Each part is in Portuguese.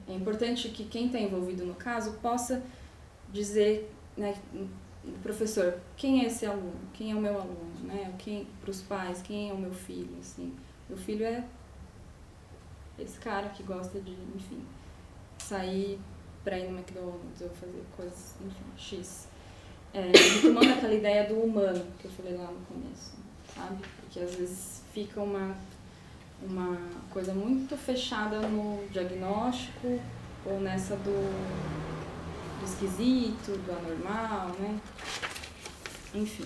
É importante que quem está envolvido no caso possa dizer, né, o professor, quem é esse aluno? Quem é o meu aluno? Né? Para os pais, quem é o meu filho? Assim, meu filho é esse cara que gosta de, enfim, sair para ir no McDonald's ou fazer coisas, enfim, X. Retomando aquela ideia do humano que eu falei lá no começo, sabe? Porque às vezes fica uma coisa muito fechada no diagnóstico ou nessa do esquisito, do anormal, né? Enfim.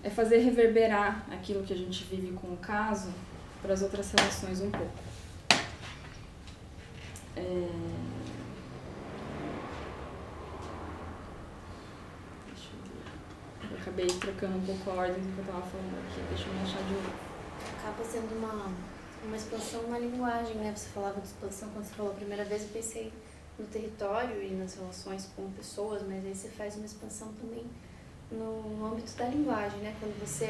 É fazer reverberar aquilo que a gente vive com o caso para as outras relações um pouco. Deixa eu ver. Eu acabei trocando um pouco a ordem do que eu estava falando aqui. Deixa eu me achar de novo. Acaba sendo uma expansão na linguagem, né? Você falava de expansão quando você falou a primeira vez, eu pensei no território e nas relações com pessoas, mas aí você faz uma expansão também no âmbito da linguagem, né? Quando você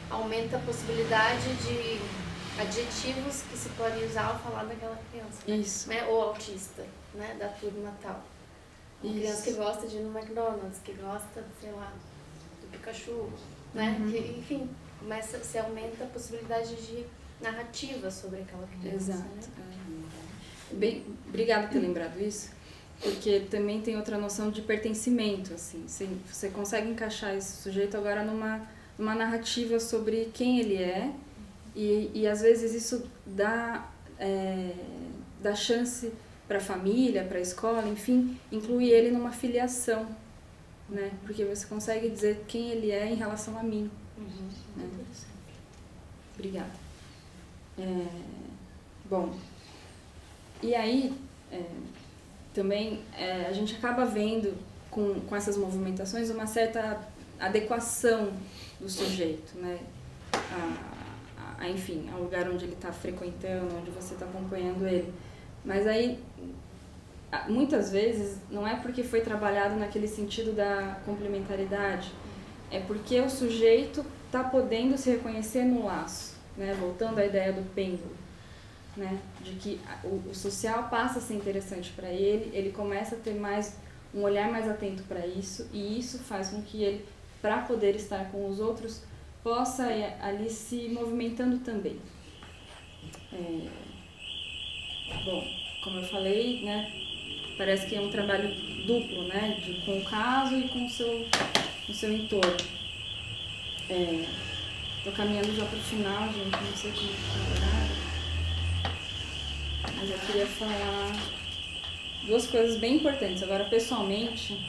aumenta a possibilidade de adjetivos que se podem usar ao falar daquela criança. Né? Isso. Né? Ou autista, né? Da turma tal. Uma criança que gosta de ir no McDonald's, que gosta, sei lá, do Pikachu, né? Uhum. Que, enfim, você aumenta a possibilidade de narrativa sobre aquela criança. Exato. Né? Bem, obrigada por ter lembrado isso, porque também tem outra noção de pertencimento, assim. Você consegue encaixar esse sujeito agora numa narrativa sobre quem ele é, e às vezes isso dá chance para a família, para a escola, enfim, incluir ele numa filiação, né? Porque você consegue dizer quem ele é em relação a mim. Né? Obrigada. Bom, e aí também a gente acaba vendo com essas movimentações uma certa adequação do sujeito, né? Enfim, ao lugar onde ele está frequentando, onde você está acompanhando ele. Mas aí, muitas vezes, não é porque foi trabalhado naquele sentido da complementaridade, é porque o sujeito está podendo se reconhecer no laço, né? Voltando à ideia do pêndulo, né? De que o social passa a ser interessante para ele começa a ter um olhar mais atento para isso, e isso faz com que ele, para poder estar com os outros, possa ir ali se movimentando também. Bom, como eu falei, né, parece que é um trabalho duplo, né, com o caso e com o seu entorno. Estou caminhando já para o final, gente, não sei como está o horário, mas eu queria falar duas coisas bem importantes. Agora, pessoalmente,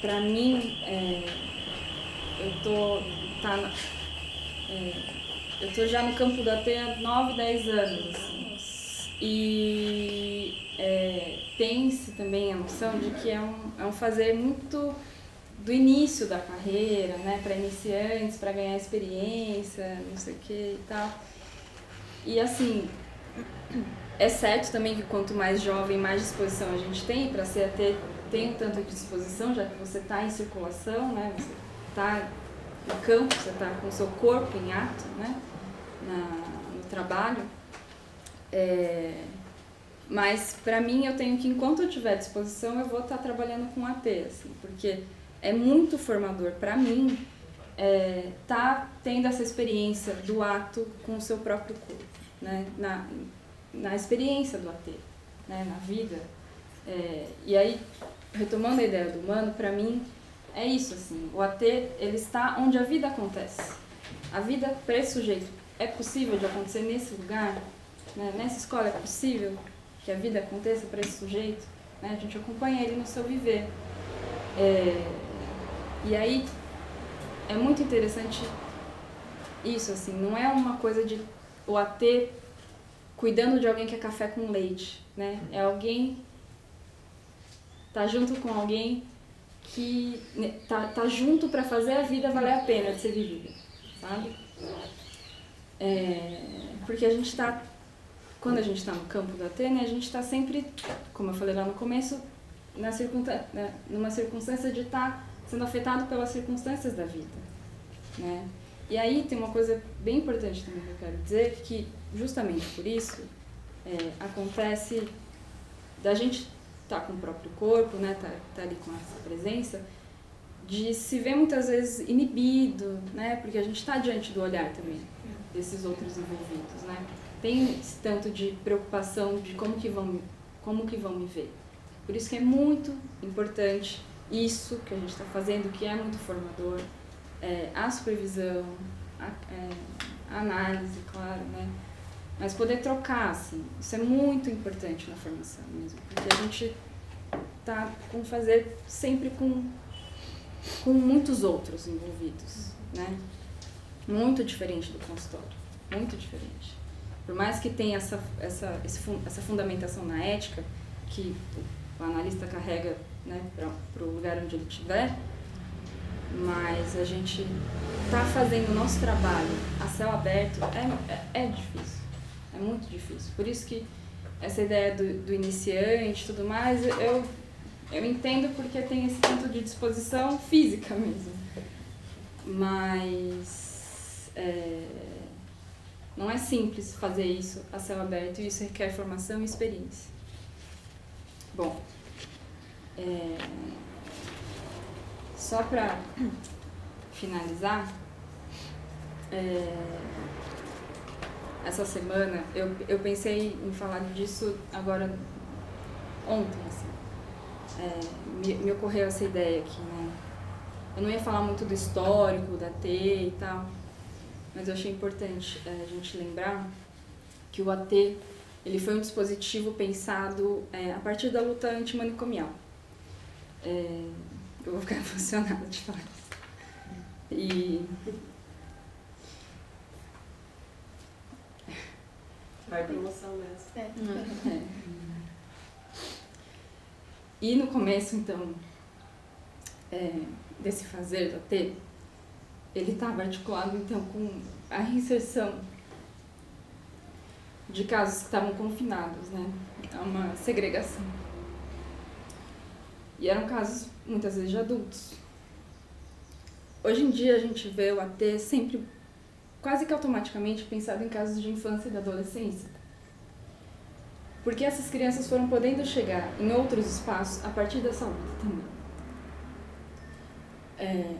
para mim, eu tô já no campo da T há 9, 10 anos, assim. E tem-se também a noção de que é um fazer muito do início da carreira, né, para iniciantes, para ganhar experiência, não sei o que e tal. E assim, é certo também que quanto mais jovem, mais disposição a gente tem para ser AT, tem um tanto de disposição, já que você está em circulação, né, você está no campo, você está com o seu corpo em ato, né, no trabalho. Mas para mim eu tenho que, enquanto eu tiver disposição, eu vou estar trabalhando com AT, assim, porque é muito formador para mim tá tendo essa experiência do ato com o seu próprio corpo, né, na experiência do AT, né, na vida. E aí, retomando a ideia do humano, para mim é isso, assim, o AT ele está onde a vida acontece. A vida para esse sujeito é possível de acontecer nesse lugar, né? Nessa escola é possível que a vida aconteça para esse sujeito, né? A gente acompanha ele no seu viver. E aí é muito interessante isso, assim, não é uma coisa de o AT cuidando de alguém que é café com leite, né? É alguém tá junto com alguém que tá junto para fazer a vida valer a pena de ser vivida, sabe? Porque a gente tá, quando a gente está no campo do AT, né, a gente está sempre, como eu falei lá no começo, numa circunstância de estar sendo afetado pelas circunstâncias da vida, né? E aí tem uma coisa bem importante também que eu quero dizer, que justamente por isso acontece da gente estar com o próprio corpo, né, tá ali com essa presença, de se ver muitas vezes inibido, né, porque a gente está diante do olhar também desses outros envolvidos, né. Tem esse tanto de preocupação de como que vão me ver. Por isso que é muito importante isso que a gente está fazendo, que é muito formador, a supervisão, a análise, claro, né? Mas poder trocar, assim, isso é muito importante na formação mesmo, porque a gente está com fazer sempre com muitos outros envolvidos, né? Muito diferente do consultório, muito diferente. Por mais que tenha essa fundamentação na ética, que o analista carrega, né, para o lugar onde ele estiver, mas a gente tá fazendo o nosso trabalho a céu aberto é difícil, é muito difícil. Por isso que essa ideia do iniciante e tudo mais, eu entendo porque tem esse tanto de disposição física mesmo, mas não é simples fazer isso a céu aberto e isso requer formação e experiência. Bom, só para finalizar, essa semana eu pensei em falar disso agora ontem, assim. Me ocorreu essa ideia aqui, né? Eu não ia falar muito do histórico da AT e tal, mas eu achei importante a gente lembrar que o AT ele foi um dispositivo pensado a partir da luta antimanicomial. Eu vou ficar emocionada de falar isso. E... Vai pra emoção mesmo. E no começo, então, desse fazer do AT, ele estava articulado, então, com a reinserção de casos que estavam confinados, né, a uma segregação. E eram casos, muitas vezes, de adultos. Hoje em dia, a gente vê o AT sempre, quase que automaticamente, pensado em casos de infância e da adolescência. Porque essas crianças foram podendo chegar em outros espaços a partir dessa luta também.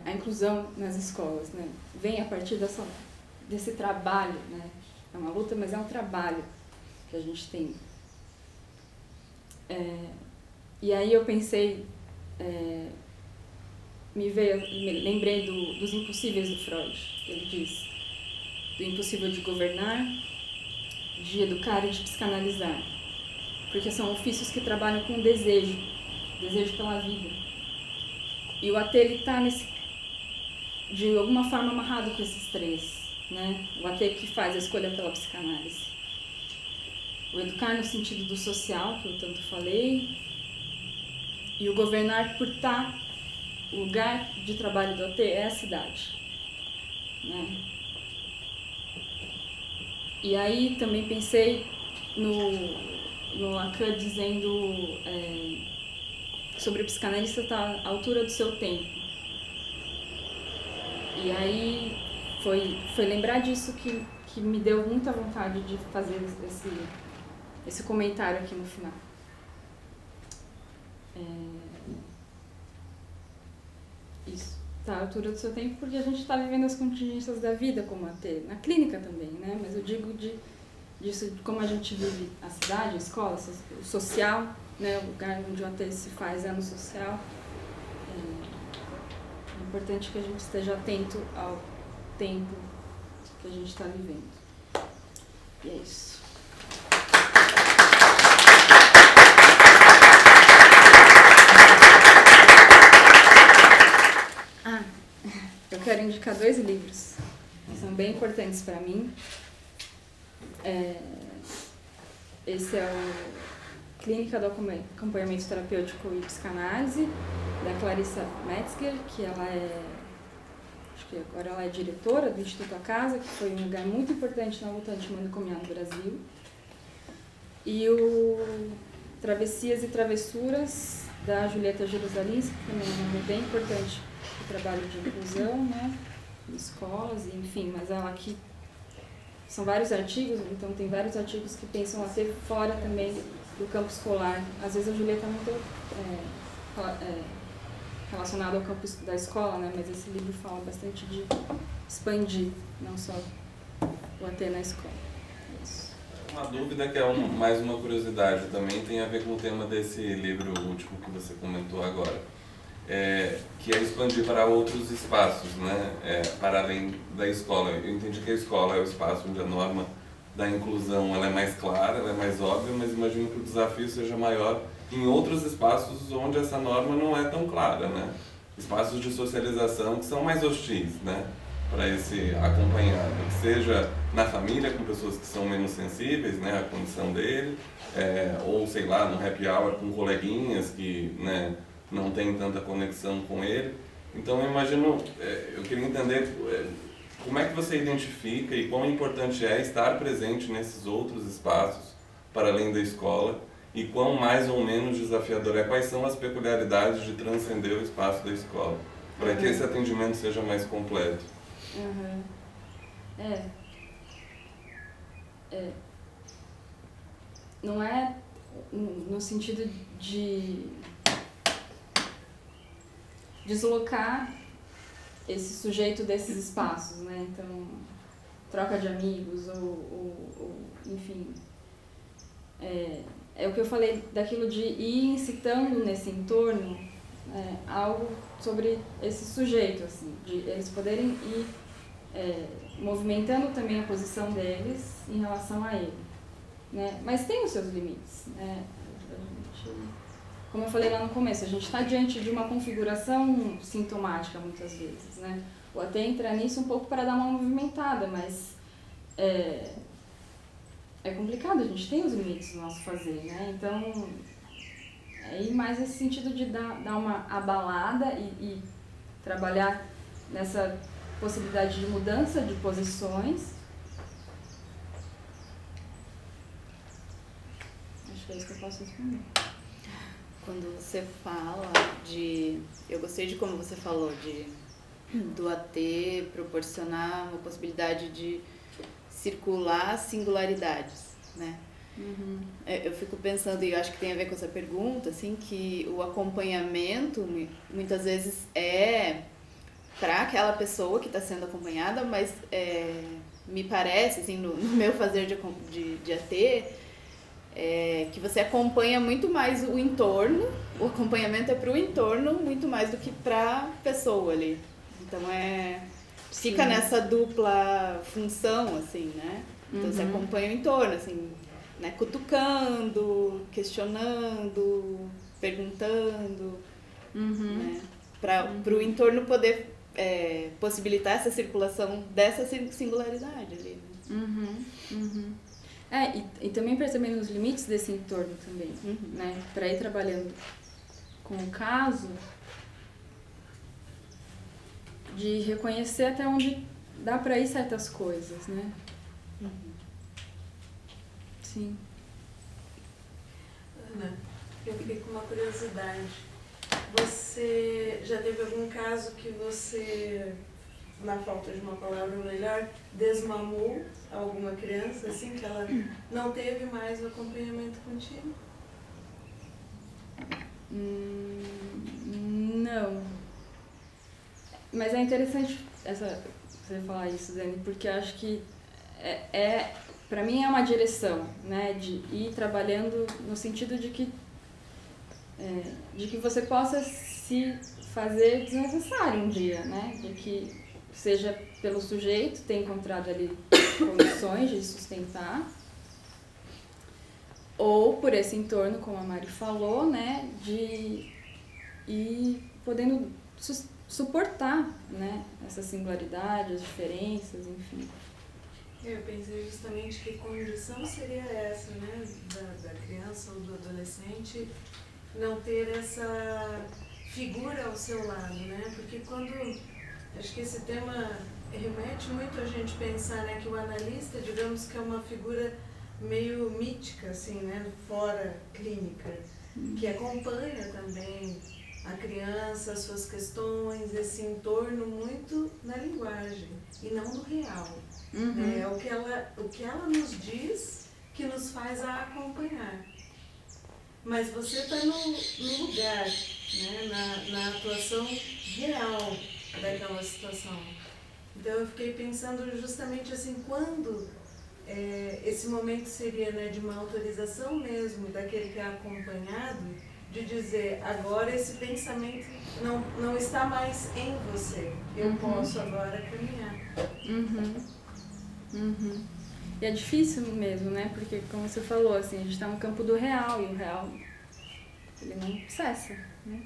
A inclusão nas escolas, né, vem a partir desse trabalho, né. É uma luta, mas é um trabalho que a gente tem. E aí eu pensei, me lembrei dos impossíveis do Freud. Ele diz, do impossível de governar, de educar e de psicanalizar. Porque são ofícios que trabalham com desejo pela vida. E o AT está de alguma forma amarrado com esses três. Né? O AT que faz a escolha pela psicanálise. O educar no sentido do social, que eu tanto falei, e o governar por estar, o lugar de trabalho do AT é a cidade. Né? E aí também pensei no Lacan dizendo sobre o psicanalista estar à altura do seu tempo. E aí foi lembrar disso que me deu muita vontade de fazer esse comentário aqui no final. Isso, está à altura do seu tempo porque a gente está vivendo as contingências da vida como AT, na clínica também, né? Mas eu digo disso, de como a gente vive a cidade, a escola, o social, né? O lugar onde o AT se faz no social. É importante que a gente esteja atento ao tempo que a gente está vivendo. E é isso. Eu quero indicar 2 livros que são bem importantes para mim. Esse é o Clínica do Acompanhamento Terapêutico e Psicanálise, da Clarissa Metzger, que ela acho que agora ela é diretora do Instituto A Casa, que foi um lugar muito importante na luta antimanicomial no Brasil. E o Travessias e Travessuras, da Julieta Jerusalinski, que também é um nome bem importante para o trabalho de inclusão, né, escolas, enfim, mas ela aqui são vários artigos, então tem vários artigos que pensam a ser fora também do campo escolar. Às vezes a Julieta é muito relacionada ao campo da escola, né? Mas esse livro fala bastante de expandir, não só o AT na escola. Isso. Uma dúvida que é mais uma curiosidade também, tem a ver com o tema desse livro último que você comentou agora, que é expandir para outros espaços, né? Para além da escola. Eu entendi que a escola é o espaço onde a norma da inclusão ela é mais clara, ela é mais óbvia, mas imagino que o desafio seja maior em outros espaços onde essa norma não é tão clara, né? Espaços de socialização que são mais hostis, né? Para esse acompanhado, que seja na família com pessoas que são menos sensíveis, né, à condição dele, ou sei lá, no happy hour com coleguinhas que, né, não tem tanta conexão com ele. Então eu imagino, eu queria entender como é que você identifica e quão importante é estar presente nesses outros espaços para além da escola e quão mais ou menos desafiador quais são as peculiaridades de transcender o espaço da escola, para que esse atendimento seja mais completo. Uhum. Não é no sentido de deslocar esse sujeito desses espaços, né? Então, troca de amigos ou enfim. É o que eu falei daquilo de ir incitando nesse entorno algo sobre esse sujeito, assim, de eles poderem ir movimentando também a posição deles em relação a ele, né? Mas tem os seus limites, né? Como eu falei lá no começo, a gente está diante de uma configuração sintomática muitas vezes, né? O AT entra nisso um pouco para dar uma movimentada, mas é complicado, a gente tem os limites do nosso fazer, né? Então, aí mais esse sentido de dar uma abalada e trabalhar nessa possibilidade de mudança de posições. Acho que é isso que eu posso responder. Quando você fala eu gostei de como você falou do AT proporcionar uma possibilidade de circular singularidades, né? Uhum. Eu fico pensando, e eu acho que tem a ver com essa pergunta, assim, que o acompanhamento muitas vezes é para aquela pessoa que está sendo acompanhada, mas me parece, assim, no meu fazer de AT, que você acompanha muito mais o entorno, o acompanhamento é para o entorno muito mais do que para a pessoa ali. Então fica nessa dupla função, assim, né? Então você acompanha o entorno, assim, né? Cutucando, questionando, perguntando, né? Para o entorno poder possibilitar essa circulação dessa singularidade ali, né? E também percebendo os limites desse entorno também, né? Para ir trabalhando com o caso, de reconhecer até onde dá para ir certas coisas, né? Sim. Ana, eu fiquei com uma curiosidade. Você já teve algum caso que você, na falta de uma palavra melhor, desmamou alguma criança, assim, que ela não teve mais o acompanhamento contigo? Não. Mas é interessante você falar isso, Dani, porque eu acho que para mim é uma direção, né, de ir trabalhando no sentido de que você possa se fazer desnecessário um dia, né, de que seja pelo sujeito ter encontrado ali condições de sustentar, ou por esse entorno, como a Mari falou, né, de ir podendo suportar, né, essa singularidade, as diferenças, enfim. Eu pensei justamente que condição seria essa, né, da criança ou do adolescente não ter essa figura ao seu lado, né, porque acho que esse tema remete muito a gente pensar, né, que o analista, digamos que é uma figura meio mítica, assim, né, fora clínica, que acompanha também a criança, as suas questões, esse entorno muito na linguagem e não no real. É o que ela nos diz que nos faz a acompanhar. Mas você está no lugar, né? na atuação real daquela situação. Então eu fiquei pensando justamente assim, quando esse momento seria, né, de uma autorização mesmo daquele que é acompanhado, de dizer, agora esse pensamento não está mais em você, eu posso agora caminhar. E é difícil mesmo, né? Porque, como você falou, assim, a gente está no campo do real, e o real, ele não cessa, né?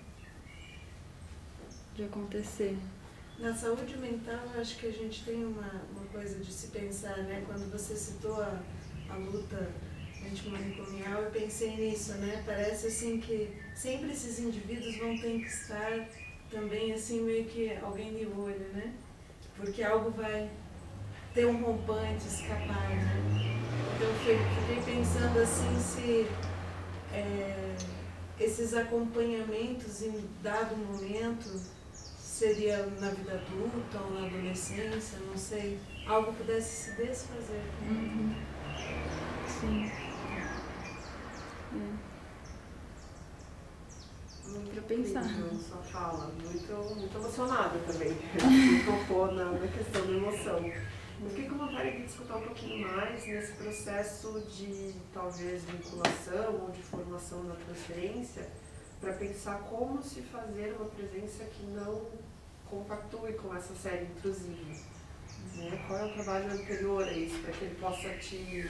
De acontecer. Na saúde mental, eu acho que a gente tem uma coisa de se pensar, né? Quando você citou a luta antimanicomial, eu pensei nisso, né? Parece assim que sempre esses indivíduos vão ter que estar também assim meio que alguém de olho, né? Porque algo vai ter um rompante, escapar, né? Então eu fiquei pensando assim se esses acompanhamentos em dado momento seria na vida adulta ou na adolescência, não sei, algo pudesse se desfazer. Sim. Pra pensar. Sua fala, muito emocionada também. Me tocou na questão da emoção. Eu fiquei com vontade de discutir um pouquinho mais nesse processo de, talvez, vinculação ou de formação da transferência, para pensar como se fazer uma presença que não compactue com essa série intrusiva. Né? Qual é o trabalho anterior a isso, para que ele possa te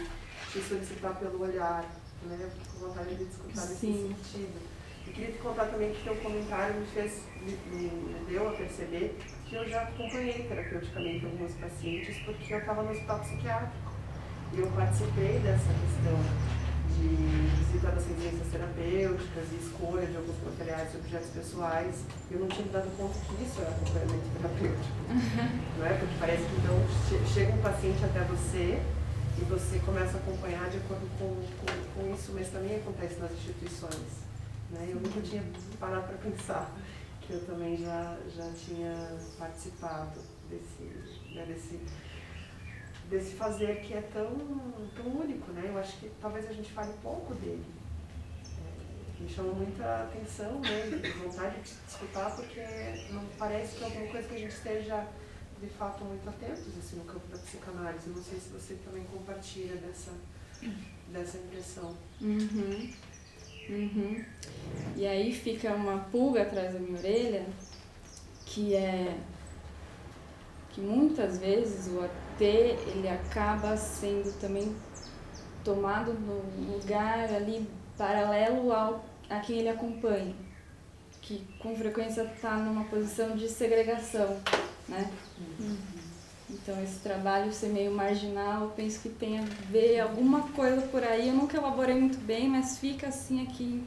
solicitar pelo olhar? Né? Eu fiquei com vontade de discutir nesse sentido. E queria te contar também que teu comentário me deu a perceber que eu já acompanhei terapeuticamente alguns pacientes porque eu estava no hospital psiquiátrico. E eu participei dessa questão de visita das residências terapêuticas e escolha de alguns materiais e objetos pessoais. Eu não tinha me dado conta que isso era acompanhamento terapêutico. Não é? Porque parece que então chega um paciente até você e você começa a acompanhar de acordo com isso, mas também acontece nas instituições. Né? Eu nunca tinha parado para pensar que eu também já tinha participado desse fazer que é tão único, né? Eu acho que talvez a gente fale pouco dele. Me chama muita atenção, né? Vontade de escutar, porque não parece que é alguma coisa que a gente esteja, de fato, muito atentos assim, no campo da psicanálise. Não sei se você também compartilha dessa impressão. E aí fica uma pulga atrás da minha orelha, que é que muitas vezes o AT ele acaba sendo também tomado no lugar ali paralelo a quem ele acompanha, que com frequência está numa posição de segregação, né? Então esse trabalho ser meio marginal, eu penso que tem a ver alguma coisa por aí, eu nunca elaborei muito bem, mas fica assim aqui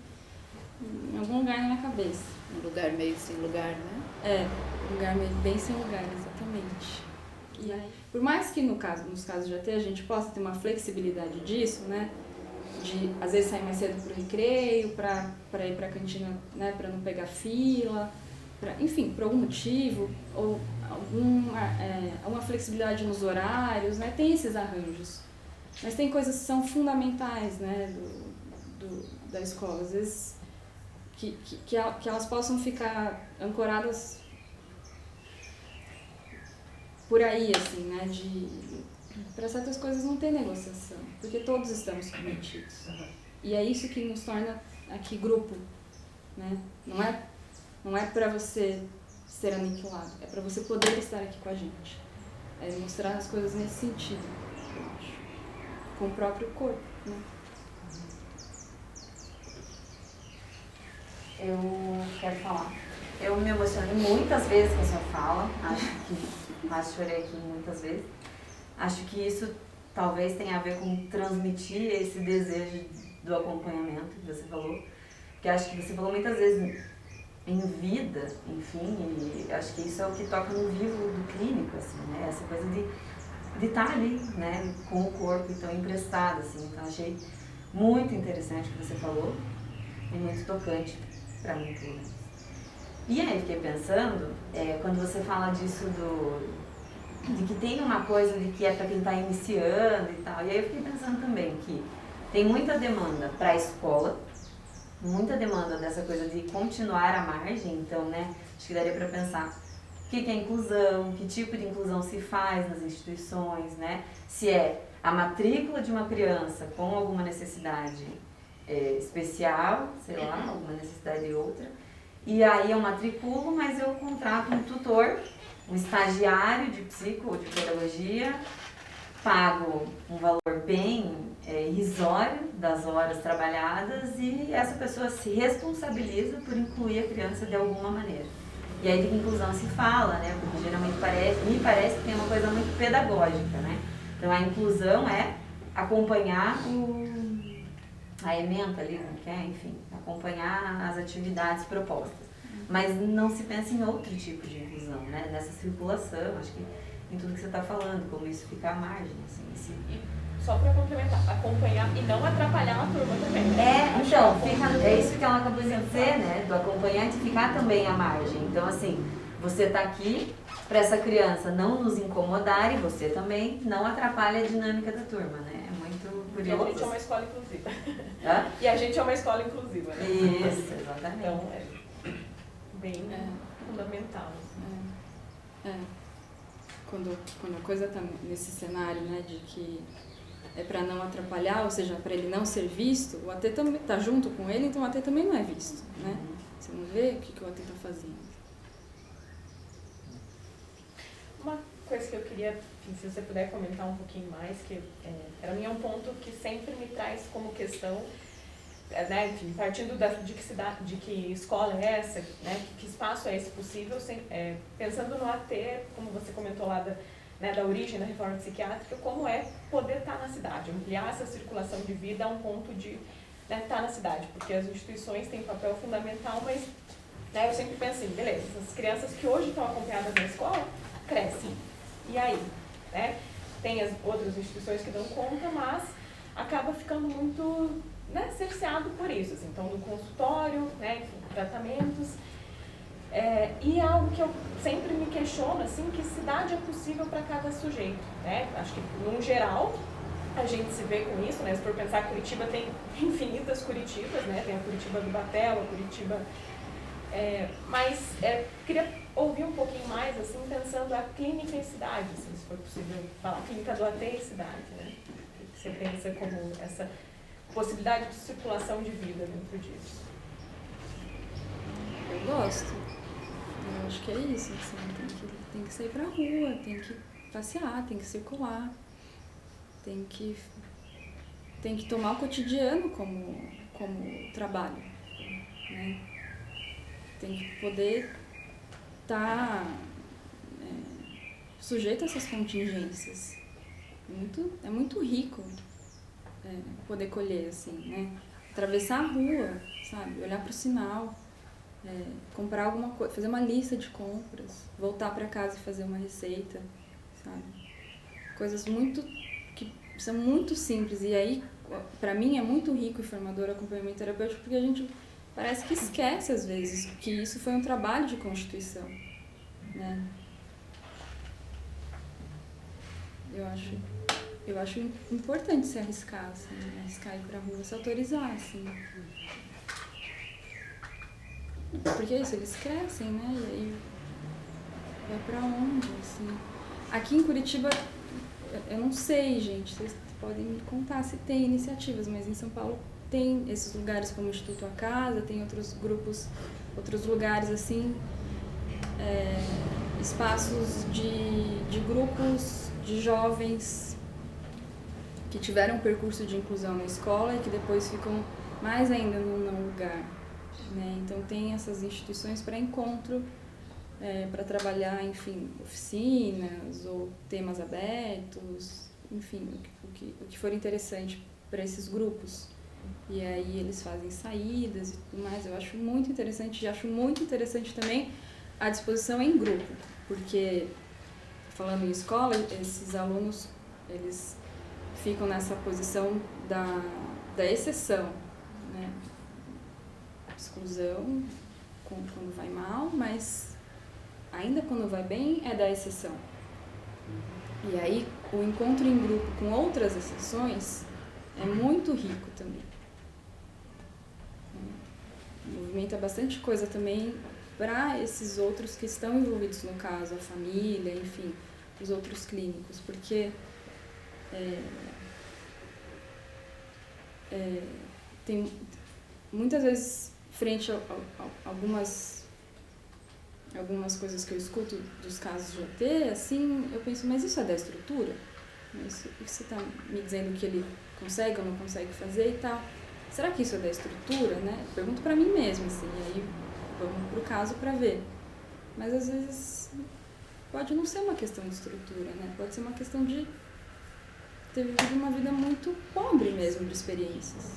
em algum lugar na minha cabeça. Um lugar meio sem lugar, né? Lugar meio bem sem lugar, exatamente. E aí, por mais que nos casos de AT a gente possa ter uma flexibilidade disso, né? De às vezes sair mais cedo pro recreio, para ir pra cantina, né? Para não pegar fila, enfim, por algum motivo, ou alguma flexibilidade nos horários, né? Tem esses arranjos. Mas tem coisas que são fundamentais, né? Da escola, às vezes que elas possam ficar ancoradas por aí, assim, né? Para certas coisas não tem negociação, porque todos estamos submetidos. E é isso que nos torna aqui grupo, né? Não é para você ser aniquilado, é para você poder estar aqui com a gente. É mostrar as coisas nesse sentido, eu acho. Com o próprio corpo, né? Eu quero falar. Eu me emocionei muitas vezes com a sua fala, quase chorei aqui muitas vezes. Acho que isso talvez tenha a ver com transmitir esse desejo do acompanhamento que você falou, porque acho que você falou muitas vezes em vida, enfim, e acho que isso é o que toca no vivo do clínico, assim, né? Essa coisa de estar ali, né, com o corpo então emprestado, assim. Então achei muito interessante o que você falou e muito tocante para mim, pelo menos. E aí fiquei pensando, quando você fala disso de que tem uma coisa de que é para quem está iniciando e tal, e aí eu fiquei pensando também que tem muita demanda para a escola, muita demanda dessa coisa de continuar à margem, então, né, acho que daria para pensar o que é inclusão, que tipo de inclusão se faz nas instituições, né, se é a matrícula de uma criança com alguma necessidade especial, sei lá, alguma necessidade de outra, e aí eu matriculo, mas eu contrato um tutor, um estagiário de psico ou de pedagogia, pago um valor bem irrisório das horas trabalhadas e essa pessoa se responsabiliza por incluir a criança de alguma maneira. E aí de inclusão se fala, né? Porque geralmente me parece que tem uma coisa muito pedagógica, né? Então a inclusão é acompanhar a ementa ali, enfim, acompanhar as atividades propostas. Mas não se pensa em outro tipo de inclusão, né? Nessa circulação, acho que em tudo que você está falando, como isso fica à margem, assim. E só para complementar, acompanhar e não atrapalhar a turma também, né? Então, é isso que ela acabou de dizer, né? Do acompanhante ficar também à margem. Então, assim, você está aqui para essa criança não nos incomodar e você também não atrapalha a dinâmica da turma, né? É muito curioso. E a gente é uma escola inclusiva. Hã? E a gente é uma escola inclusiva, né? Isso, exatamente. Então, bem fundamental. Quando a coisa está nesse cenário, né, de que é para não atrapalhar, ou seja, para ele não ser visto, o AT também está junto com ele, então o AT também não é visto, né? Você não vê o que o AT está fazendo. Uma coisa que eu queria, enfim, se você puder comentar um pouquinho mais, que para mim é um ponto que sempre me traz como questão, né, enfim, partindo de que escola é essa, né, que espaço é esse possível, pensando no AT, como você comentou lá da origem da reforma psiquiátrica, como é poder estar na cidade, ampliar essa circulação de vida a um ponto de estar na cidade, porque as instituições têm um papel fundamental, mas eu sempre penso assim, beleza, as crianças que hoje estão acompanhadas na escola crescem, e aí? Né? Tem as outras instituições que dão conta, mas acaba ficando muito cerceado por isso, assim, então no consultório, enfim, tratamentos, e algo que eu sempre me questiono, assim, que cidade é possível para cada sujeito, né? Acho que, no geral, a gente se vê com isso, né? Se for pensar que Curitiba tem infinitas Curitibas, né? Tem a Curitiba do Batel, a Curitiba... mas queria ouvir um pouquinho mais, assim, pensando a clínica em cidade, assim, se for possível falar, a clínica do AT em cidade, né? O que você pensa como essa possibilidade de circulação de vida dentro disso? Eu gosto. Eu acho que é isso, assim, tem que sair pra rua, tem que passear, tem que circular, tem que tomar o cotidiano como trabalho, né? Tem que poder estar sujeito a essas contingências. É muito rico poder colher, assim, né? Atravessar a rua, sabe? Olhar para o sinal, comprar alguma coisa, fazer uma lista de compras, voltar para casa e fazer uma receita, sabe? Coisas que são muito simples. E aí, para mim, é muito rico e formador o acompanhamento terapêutico, porque a gente parece que esquece, às vezes, que isso foi um trabalho de constituição, né? Eu acho importante se arriscar, assim, arriscar ir pra rua, se autorizar, assim. Porque é isso, eles crescem, né? E aí vai pra onde, assim. Aqui em Curitiba, eu não sei, gente, vocês podem me contar se tem iniciativas, mas em São Paulo tem esses lugares como o Instituto A Casa, tem outros grupos, outros lugares, assim, espaços de grupos de jovens que tiveram um percurso de inclusão na escola e que depois ficam mais ainda num não lugar, né? Então tem essas instituições para encontro, para trabalhar, enfim, oficinas ou temas abertos, enfim, o que for interessante para esses grupos. E aí eles fazem saídas e tudo mais. Eu acho muito interessante, e acho muito interessante também a disposição em grupo, porque, falando em escola, esses alunos, eles ficam nessa posição da exceção, né? Exclusão quando vai mal, mas ainda quando vai bem é da exceção. E aí o encontro em grupo com outras exceções é muito rico também. Movimenta bastante coisa também para esses outros que estão envolvidos no caso, a família, enfim, os outros clínicos, porque tem muitas vezes, frente a algumas coisas que eu escuto dos casos de AT, assim, eu penso, mas isso é da estrutura? Isso você está me dizendo que ele consegue ou não consegue fazer e tal. Será que isso é da estrutura, né? Pergunto para mim mesma, assim, e aí vamos pro caso para ver. Mas às vezes pode não ser uma questão de estrutura, né? Pode ser uma questão de ter vivido uma vida muito pobre mesmo de experiências.